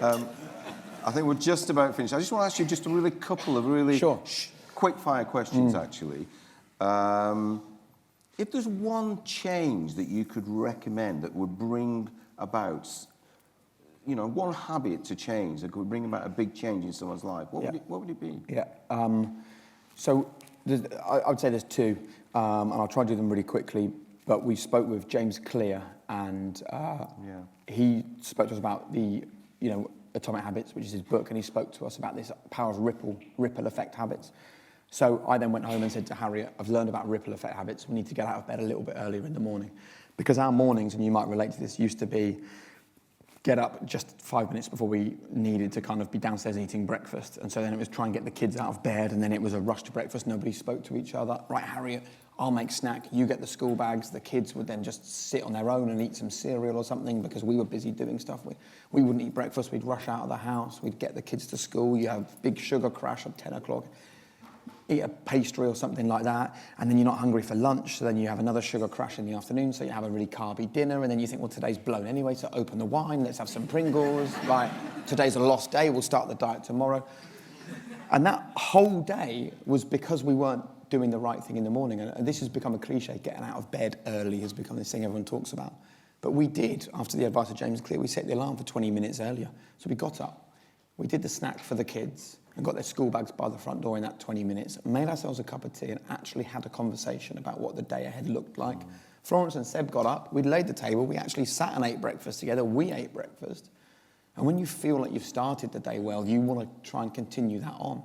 [SPEAKER 1] I think we're just about finished. I just want to ask you just a really couple of really
[SPEAKER 2] Sure.
[SPEAKER 1] quick-fire questions, actually. If there's one change that you could recommend that would bring about, one habit to change that could bring about a big change in someone's life, what would it be?
[SPEAKER 2] Yeah. So I would say there's 2, and I'll try to do them really quickly. But we spoke with James Clear, and he spoke to us about the, Atomic Habits, which is his book, and he spoke to us about this power of ripple effect habits. So I then went home and said to Harriet, I've learned about ripple effect habits. We need to get out of bed a little bit earlier in the morning. Because our mornings, and you might relate to this, used to be get up just 5 minutes before we needed to kind of be downstairs eating breakfast. And so then it was try and get the kids out of bed, and then it was a rush to breakfast. Nobody spoke to each other. Right, Harriet, I'll make snack. You get the school bags. The kids would then just sit on their own and eat some cereal or something because we were busy doing stuff. We wouldn't eat breakfast. We'd rush out of the house. We'd get the kids to school. You have big sugar crash at 10 o'clock. Eat a pastry or something like that, and then you're not hungry for lunch, so then you have another sugar crash in the afternoon, so you have a really carby dinner, and then you think, well, today's blown anyway, so open the wine, let's have some Pringles, like, today's a lost day, we'll start the diet tomorrow. And that whole day was because we weren't doing the right thing in the morning, and this has become a cliche, getting out of bed early has become this thing everyone talks about. But we did, after the advice of James Clear, we set the alarm for 20 minutes earlier, so we got up, we did the snack for the kids, and got their school bags by the front door in that 20 minutes, made ourselves a cup of tea and actually had a conversation about what the day ahead looked like. Florence and Seb got up, we'd laid the table, we actually sat and ate breakfast together, we ate breakfast. And when you feel like you've started the day well, you want to try and continue that on.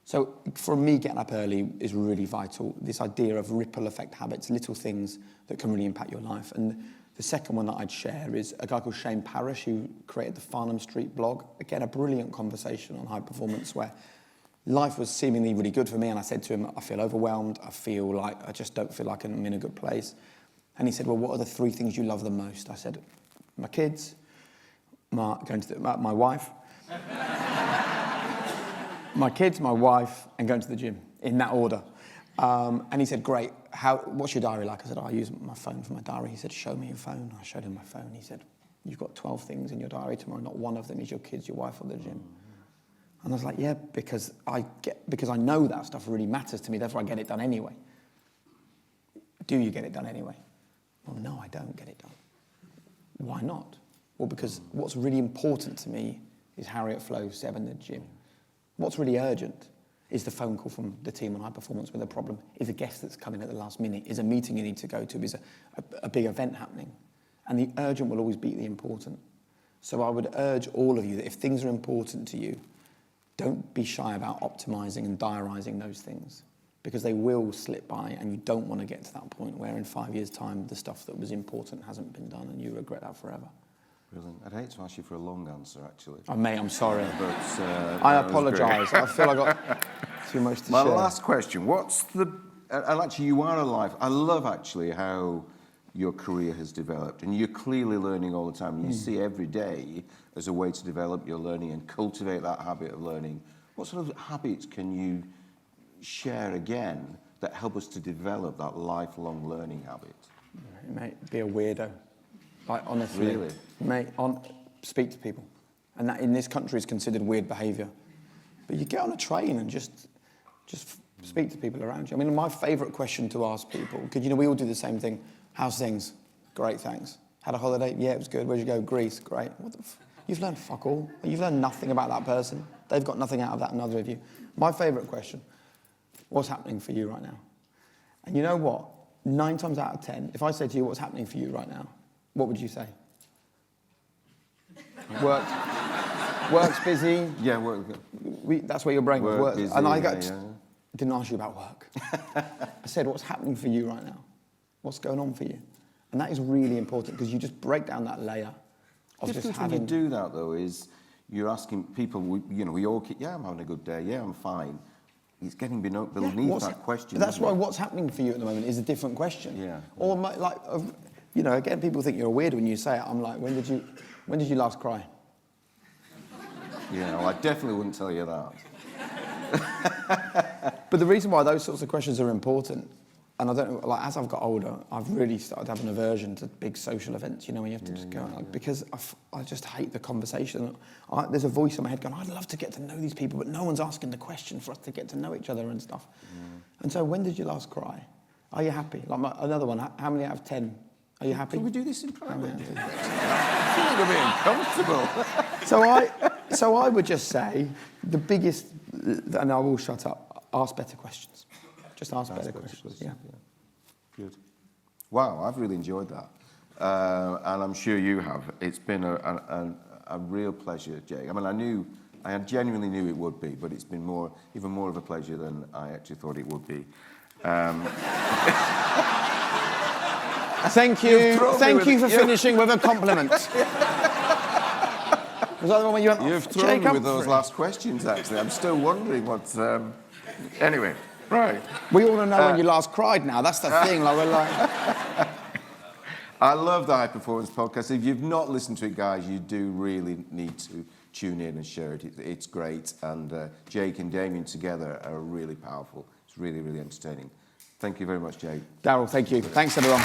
[SPEAKER 2] So for me, getting up early is really vital. This idea of ripple effect habits, little things that can really impact your life. And the second one that I'd share is a guy called Shane Parrish, who created the Farnham Street blog. Again, a brilliant conversation on high performance where life was seemingly really good for me. And I said to him, I feel overwhelmed. I just don't feel like I'm in a good place. And he said, well, what are the 3 things you love the most? I said, my kids, my wife, my kids, my wife, and going to the gym, in that order. And he said, great, what's your diary like? I said, I use my phone for my diary. He said, show me your phone. I showed him my phone. He said, you've got 12 things in your diary tomorrow. Not one of them is your kids, your wife, or the gym. And I was like, yeah, because I know that stuff really matters to me. Therefore, I get it done anyway. Do you get it done anyway? Well, no, I don't get it done. Why not? Well, because what's really important to me is Harriet, Flo, Seb, and the gym. What's really urgent is the phone call from the team on high performance with a problem, is a guest that's coming at the last minute, is a meeting you need to go to, is a big event happening. And the urgent will always beat the important. So I would urge all of you that if things are important to you, don't be shy about optimizing and diarising those things, because they will slip by and you don't want to get to that point where in 5 years' time the stuff that was important hasn't been done and you regret that forever.
[SPEAKER 1] Brilliant. I'd hate to ask you for a long answer, actually.
[SPEAKER 2] Oh, mate, I'm sorry.
[SPEAKER 1] But,
[SPEAKER 2] I apologise. I feel I got too much to
[SPEAKER 1] My
[SPEAKER 2] share.
[SPEAKER 1] last question, and actually you are alive. I love actually how your career has developed, and you're clearly learning all the time. You see every day as a way to develop your learning and cultivate that habit of learning. What sort of habits can you share again that help us to develop that lifelong learning habit?
[SPEAKER 2] Mate, be a weirdo. Like, honestly.
[SPEAKER 1] Really?
[SPEAKER 2] Mate, speak to people. And that in this country is considered weird behaviour. But you get on a train and just speak to people around you. I mean, my favourite question to ask people, because, we all do the same thing. How's things? Great, thanks. Had a holiday? Yeah, it was good. Where'd you go? Greece. Great. You've learned fuck all. You've learned nothing about that person. They've got nothing out of that, neither of you. My favourite question, what's happening for you right now? And you know what? 9 times out of 10, if I say to you, what's happening for you right now? What would you say? Work's busy.
[SPEAKER 1] Yeah, work.
[SPEAKER 2] That's where your brain
[SPEAKER 1] Work
[SPEAKER 2] works.
[SPEAKER 1] busy,
[SPEAKER 2] And I didn't ask you about work. I said, what's happening for you right now? What's going on for you? And that is really important because you just break down that layer of just
[SPEAKER 1] Difficult when you do that, though, is you're asking people, we all keep, yeah, I'm having a good day, yeah, I'm fine. It's getting beneath that question.
[SPEAKER 2] That's why what's happening for you at the moment is a different question.
[SPEAKER 1] Yeah.
[SPEAKER 2] Or again, people think you're weird when you say it. I'm like, when did you last cry?
[SPEAKER 1] Yeah, well, I definitely wouldn't tell you that.
[SPEAKER 2] But the reason why those sorts of questions are important, and I don't know, like as I've got older, I've really started to have an aversion to big social events, when you have to just go out, because I just hate the conversation. There's a voice in my head going, I'd love to get to know these people, but no one's asking the question for us to get to know each other and stuff. And so when did you last cry? Are you happy? Like another one, how many out of 10? Are you happy?
[SPEAKER 1] Can we do this in private? I feel like I'm being uncomfortable.
[SPEAKER 2] So I would just say the biggest, and I will shut up, ask better questions. Just ask better questions. Yeah.
[SPEAKER 1] Good. Wow, I've really enjoyed that. And I'm sure you have. It's been a real pleasure, Jake. I mean, I genuinely knew it would be, but it's been even more of a pleasure than I actually thought it would be.
[SPEAKER 2] Thank you. Thank you for finishing with a compliment. Was that the one where you went,
[SPEAKER 1] You've thrown me with those last questions, actually. I'm still wondering what's... Anyway, right.
[SPEAKER 2] We all want to know when you last cried now. That's the thing. We're like...
[SPEAKER 1] I love the High Performance Podcast. If you've not listened to it, guys, you do really need to tune in and share it. It's great. And Jake and Damien together are really powerful. It's really, really entertaining. Thank you very much, Jake.
[SPEAKER 2] Darryl, thank you. Thanks, everyone.